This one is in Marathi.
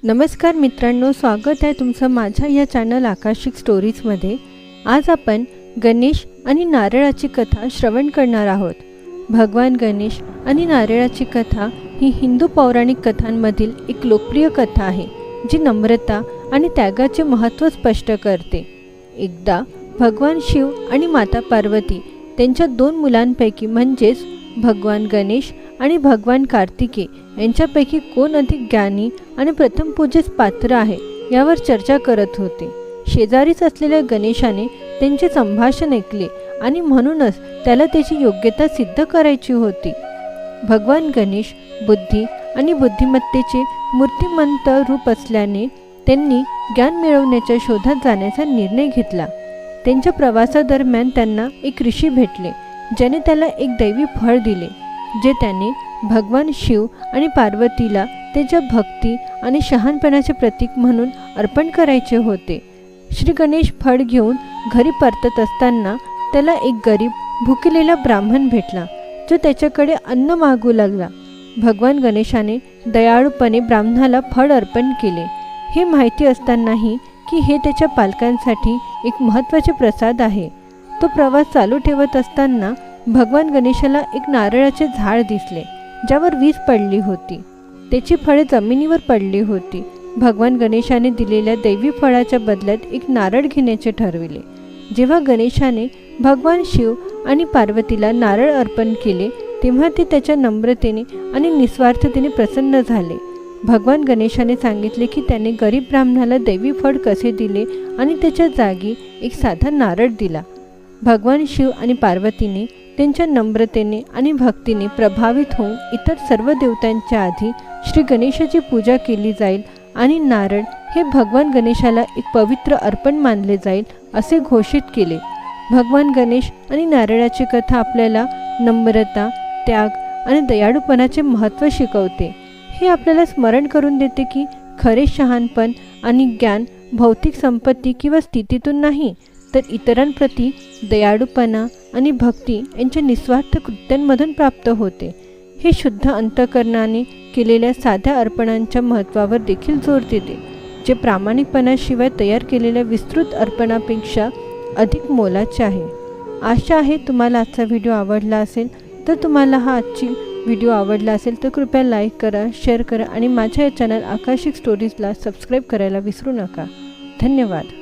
नमस्कार मित्रांनो, स्वागत आहे तुमचं माझ्या या चॅनल आकाशिक स्टोरीजमध्ये। आज आपण गणेश आणि नारळाची कथा श्रवण करणार आहोत। भगवान गणेश आणि नारळाची कथा ही हिंदू पौराणिक कथांमधील एक लोकप्रिय कथा आहे, जी नम्रता आणि त्यागाचे महत्त्व स्पष्ट करते। एकदा भगवान शिव आणि माता पार्वती त्यांच्या दोन मुलांपैकी म्हणजेच भगवान गणेश आणि भगवान कार्तिकेय यांच्यापैकी कोण अधिक ज्ञानी आणि प्रथम पूजेस पात्र आहे यावर चर्चा करत होते। शेजारीच असलेल्या गणेशाने त्यांचे संभाषण ऐकले आणि म्हणूनच त्याला त्याची योग्यता सिद्ध करायची होती। भगवान गणेश बुद्धी आणि बुद्धिमत्तेचे मूर्तिमंत रूप असल्याने त्यांनी ज्ञान मिळवण्याच्या शोधात जाण्याचा निर्णय घेतला। त्यांच्या प्रवासादरम्यान त्यांना एक ऋषी भेटले, ज्याने त्याला एक दैवी फळ दिले, जे त्याने भगवान शिव आणि पार्वतीला त्याच्या भक्ती आणि शहाणपणाचे प्रतीक म्हणून अर्पण करायचे होते। श्री गणेश फळ घेऊन घरी परतत असताना त्याला एक गरीब भुकेलेला ब्राह्मण भेटला, जो त्याच्याकडे अन्न मागू लागला। भगवान गणेशाने दयाळूपणे ब्राह्मणाला फळ अर्पण केले, हे माहिती असतानाही की हे त्याच्या पालकांसाठी एक महत्त्वाचे प्रसाद आहे। तो प्रवास चालू ठेवत असताना भगवान गणेशाला एक नारळाचे झाड दिसले, ज्यावर वीज पडली होती। त्याची फळे जमिनीवर पडली होती। भगवान गणेशाने दिलेल्या दैवी फळाच्या बदल्यात एक नारळ घेण्याचे ठरविले। जेव्हा गणेशाने भगवान शिव आणि पार्वतीला नारळ अर्पण केले, तेव्हा ते त्याच्या नम्रतेने आणि निस्वार्थतेने प्रसन्न झाले। भगवान गणेशाने सांगितले की त्याने गरीब ब्राह्मणाला दैवी फळ कसे दिले आणि त्याच्या जागी एक साधा नारळ दिला। भगवान शिव आणि पार्वतीने त्यांच्या नम्रतेने आणि भक्तीने प्रभावित होऊन इतर सर्व देवतांच्या आधी श्री गणेशाची पूजा केली जाईल आणि नारळ हे भगवान गणेशाला एक पवित्र अर्पण मानले जाईल असे घोषित केले। भगवान गणेश आणि नारळाची कथा आपल्याला नम्रता, त्याग आणि दयाळूपणाचे महत्त्व शिकवते। हे आपल्याला स्मरण करून देते की खरे शहाणपण आणि ज्ञान भौतिक संपत्ती किंवा स्थितीतून नाही, तर इतरांप्रती दयाळूपणा आणि भक्ती यांच्या निस्वार्थ कृत्यांमधून प्राप्त होते। हे शुद्ध अंतःकरणाने केलेल्या साध्या अर्पणांच्या महत्त्वावर देखील जोर देते, जे प्रामाणिकपणाशिवाय तयार केलेल्या विस्तृत अर्पणापेक्षा अधिक मोलाचे आहे। आशा आहे तुम्हाला आजचा व्हिडिओ आवडला असेल। तर तुम्हाला हा आजची व्हिडिओ आवडला असेल तर कृपया लाईक करा, शेअर करा आणि माझ्या या चॅनल आकाशिक स्टोरीजला सबस्क्राईब करायला विसरू नका। धन्यवाद।